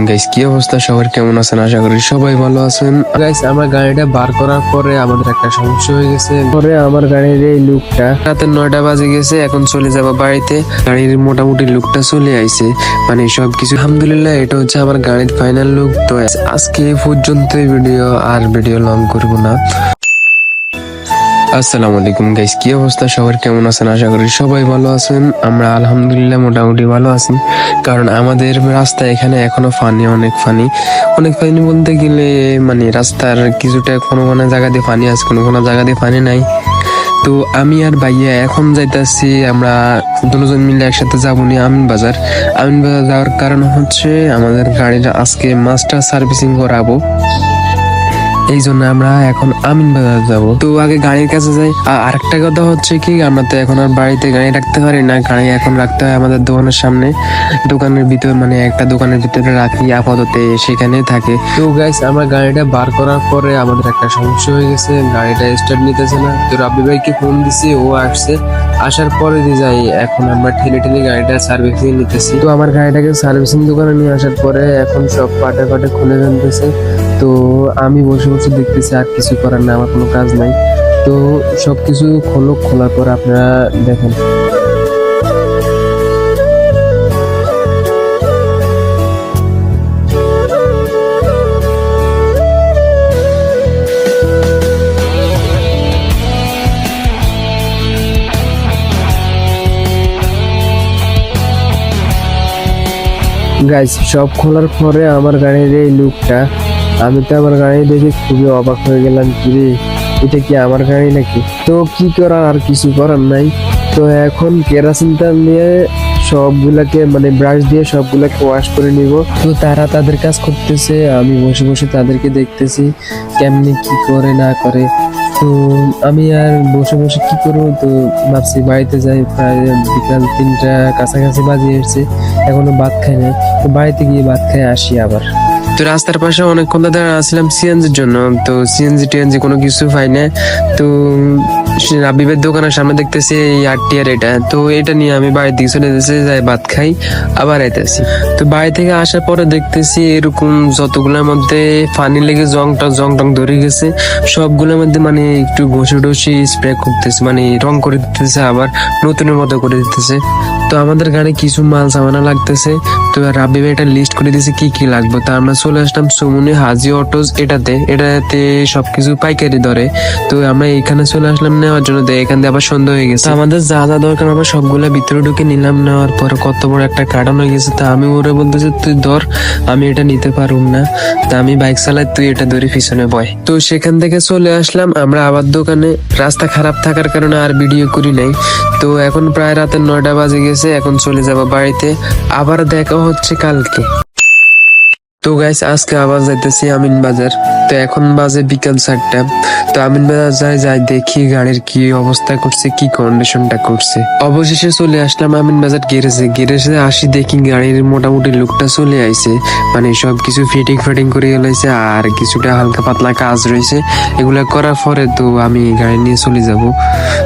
Guys কি অবস্থা সবার, কেমন আছেন? আশা করি সবাই ভালো আছেন। গাইস আমার গাড়িটা বার করার পরে আমাদের একটা সমস্যা হয়ে গেছে। পরে আমার গাড়ির এই লুকটা রাতে 9টা বাজে গেছে, এখন চলে যাব বাড়িতে। গাড়ির মোটামুটি লুকটা চলে আইছে, মানে সবকিছু আলহামদুলিল্লাহ। এটা হচ্ছে আমার গাড়ির ফাইনাল লুক। তো আজকে এই পর্যন্ত ভিডিও লং করব না। আসসালামু আলাইকুম গাইস, কি অবস্থা সবার, কেমন আছেন? আশা করি সবাই ভালো আছেন। আমরা আলহামদুলিল্লাহ মোটামুটি ভালো আছি, কারণ আমাদের রাস্তা এখানে এখনো অনেক ফানি বলতে গেলে মানে রাস্তার কিছুটা কোনো কোনো জায়গা দিয়ে পানি আছে, কোনো কোনো জায়গা দিয়ে পানি নাই। তো আমি আর ভাইয়া এখন যাইতাছি, আমরা দুজন মিলে একসাথে যাবো নি আমিন বাজার যাওয়ার কারণ হচ্ছে আমাদের গাড়িটা আজকে মাস্টার সার্ভিসিং করাবো, এই জন্য আমরা এখন আমিন বাজার যাবো। তো আগে গাড়ির কাছে যাই। আর একটা কথা হচ্ছে কি, আমরা তো এখন আর বাড়িতে গাড়ি রাখতে পারি না, গাড়ি এখন রাখতে হয় আমাদের দোকানের সামনে, দোকানের ভিতরে, মানে একটা দোকানের ভিতরে রাখি আপাতত, সেখানে থাকে। তো গাইস আমার গাড়িটা বার করার পরে আমাদের একটা সমস্যা হয়ে গেছে, গাড়িটা স্টার্ট নিতেছে না। তো রাব্বি ভাইকে ফোন দিছি, ও আসছে, আসার পরে দিয়ে যাই এখন আমরা ঠেলে গাড়িটা সার্ভিসিং নিতেছি। তো আমার গাড়িটাকে সার্ভিসিং দোকানে নিয়ে আসার পরে এখন সব পাটে খুলে ফেলতেছে। তো আমি বসে বসে দেখতেছি, আর কিছু করার না, আমার কোনো কাজ নাই। তো সবকিছু খোলার পর আপনারা দেখেন। গাইস সব খোলার পরে আমার গাড়ির এই লুকটা, আমি তো আমার গাড়ি দেখে খুবই অবাক হয়ে গেলাম, কিরে এটা কি আমার গাড়ি নাকি? তো কি করার, আর কিছু করার নাই। তো এখন কেরোসিন তেল নিয়ে সবগুলাকে, মানে ব্রাশ দিয়ে সবগুলাকে ওয়াশ করে নিব। তো তারা তাদের কাজ করতেছে, আমি বসে বসে তাদেরকে দেখতেছি কেমনি কি করে না করে। তো আমি আর বসে বসে কি করবো, তো ভাবছি বাড়িতে যাই। প্রায় বিকাল 3টা কাছাকাছি বাজে এসছে, এখনো ভাত খাই নাই। তো বাড়িতে গিয়ে ভাত খেয়ে আসি আবার। তো রাস্তার পাশে অনেকক্ষণ দাঁড়া আসলাম সিএনজির জন্য, তো সিএনজি টিএনজি কোনো কিছু পাই না। তো রাবিবের দোকানের সামনে দেখতেছি এই আরটিআর, তো এটা নিয়ে আমি বাড়ির দিকে চলে যেতেছি, যাই ভাত খাই আবার আইতেছি। তো বাড়ি থেকে আসার পরে দেখতেছি এরকম যতগুলোর মধ্যে পানি লেগে জং টং ধরে গেছে, সবগুলোর মধ্যে মানে একটু ঘষি স্প্রে করতেছে, মানে রং করে দিতেছে, আবার নতুনের মতো করে দিতেছে। তো আমাদের গাড়ি কিছু মাল সামানা লাগতেছে। তো রাব্বি ভাই একটা লিস্ট করে দিয়েছে কি কি লাগবে। তো আমরা চলে আসলাম সুমনি হাজি অটোজ, এটাতে সবকিছু পাইকারি ধরে। তো আমরা এখানে চলে আসলাম নেওয়ার জন্য, এখান দিয়ে আবার সন্ধ্যা হয়ে গেছে। আমাদের যা যা দরকার আমরা সবগুলা ভিতরে ঢুকে নিলাম। নেওয়ার পরে কত বড় একটা কার্টন হয়ে গেছে। তা আমি ওরে বলতেছি তুই ধর, আমি এটা নিতে পারুম না। তা আমি বাইক চালাই, তুই এটা ধরে পিছনে বয়। তো সেখান থেকে চলে আসলাম আমরা আবার দোকানে। রাস্তা খারাপ থাকার কারণে আর ভিডিও করি নাই। তো এখন প্রায় রাতের 9টা বাজে গেছে, এখন চলে যাব বাড়িতে। আবার দেখা হচ্ছে কালকে। তো গাইস আজকে আবার যাইতেছি আমিন বাজার। তো এখন বাজে বিকাল 4টা। তো আমিন বাজার যাই দেখি গাড়ির কি অবস্থা করছে, কি কন্ডিশনটা করছে। অবশেষে চলে আসলাম আমিন বাজার গ্যারেজে আসি, দেখি গাড়ির মোটামুটি লুকটা চলে আইছে, মানে সবকিছু ফিটিং করে গেলাইছে, আর কিছুটা হালকা পাতলা কাজ রয়েছে। এগুলা করার পরে তো আমি গাড়ি নিয়ে চলে যাব।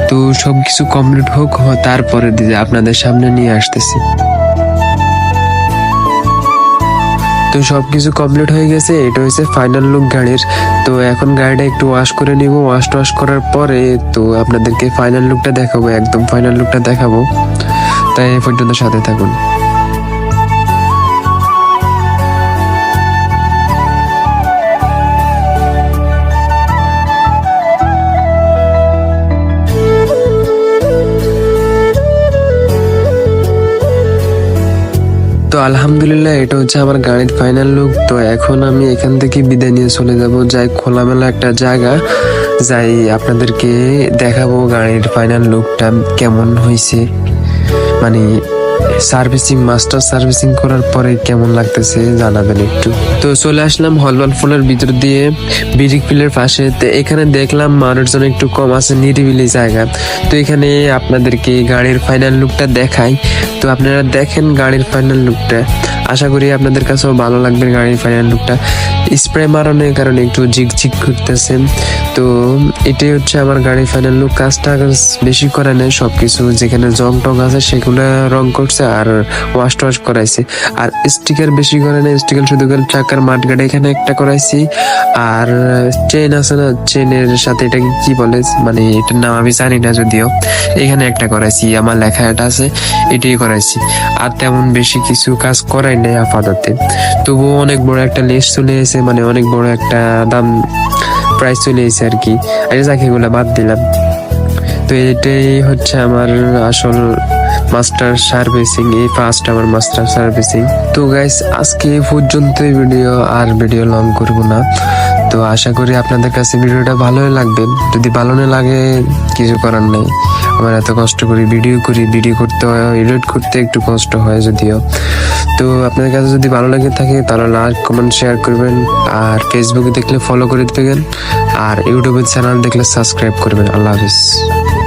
তো সবকিছু কমপ্লিট হোক, তারপরে আপনাদের সামনে নিয়ে আসতেছি। তো সবকিছু কমপ্লিট হয়ে গেছে, এটা হচ্ছে ফাইনাল লুক গাড়ির। তো এখন গাড়িটা একটু ওয়াশ করে নিব, ওয়াশ করার পরে তো আপনাদেরকে ফাইনাল লুকটা দেখাবো, একদম ফাইনাল লুকটা দেখাবো। তাই এই পর্যন্ত সাথে থাকুন। তো আলহামদুলিল্লাহ এটা হচ্ছে আমার গাড়ির ফাইনাল লুক। তো এখন আমি এখান থেকে বিদায় নিয়ে চলে যাব, যাই খোলামেলা একটা জায়গা, যাই আপনাদেরকে দেখাবো গাড়ির ফাইনাল লুকটা কেমন হয়েছে, মানে মাস্টার সার্ভিসিং করার পরে কেমন লাগতেছে জানাবেন একটু। তো চলে আসলাম হলওয়াল ফুলের ভিতর দিয়ে বিরিক ফিলের পাশে। তো এখানে দেখলাম মানুষজন একটু কম আছে, নিরিবিলি জায়গা। তো এখানে আপনাদেরকে গাড়ির ফাইনাল লুকটা দেখাই। তো আপনারা দেখেন গাড়ির ফাইনাল লুকটা, আশা করি আপনাদের কাছেও ভালো লাগবে। গাড়ির ফাইনাল লুকটা স্প্রে মারানোর কারণে একটু ঝিকঝিক করতেছে। তো এটাই হচ্ছে আমার গাড়ির ফাইনাল লুক। কাজটা বেশি করে নেয়, সবকিছু যেখানে জং টং আছে সেগুলো রং করছে, আর ওয়াশ টোয়াশ করাইছি। আর স্টিকার বেশি করে না, স্টিকার শুধু করে চাকার মাঠগাটা এখানে একটা করাইছি। আর চেন আছে না, চেনের সাথে এটা কি বলে, মানে এটার নাম আমি জানি না, যদিও এখানে একটা করাইছি, আমার লেখা এটা আছে, এটাই করাইছি। আর তেমন বেশি কিছু কাজ করাই নাই আপাতত। তবুও অনেক বড় একটা লেস চলে এসেছে, মানে অনেক বড় একটা দাম প্রাইস চলে এসেছে আর কি। আচ্ছা যাক, এগুলো বাদ দিলাম। তো এটাই হচ্ছে আমার আসল মাস্টার সার্ভিসিং, এই ফার্স্ট আমার মাস্টার সার্ভিসিং। তো গাইস আজকে এই পর্যন্তই ভিডিও, আর ভিডিও লং করব না। তো আশা করি আপনাদের কাছে ভিডিওটা ভালোই লাগবে। যদি ভালো না লাগে কিছু করার নেই, আমার এত কষ্ট করি ভিডিও করতে হয়, এডিট করতে একটু কষ্ট হয় যদিও। তো আপনাদের কাছে যদি ভালো লাগে থাকে তাহলে লাইক কমেন্ট শেয়ার করবেন, আর ফেসবুকে দেখলে ফলো করে দেবেন, আর ইউটিউবের চ্যানেল দেখলে সাবস্ক্রাইব করবেন। আল্লাহ হাফিজ।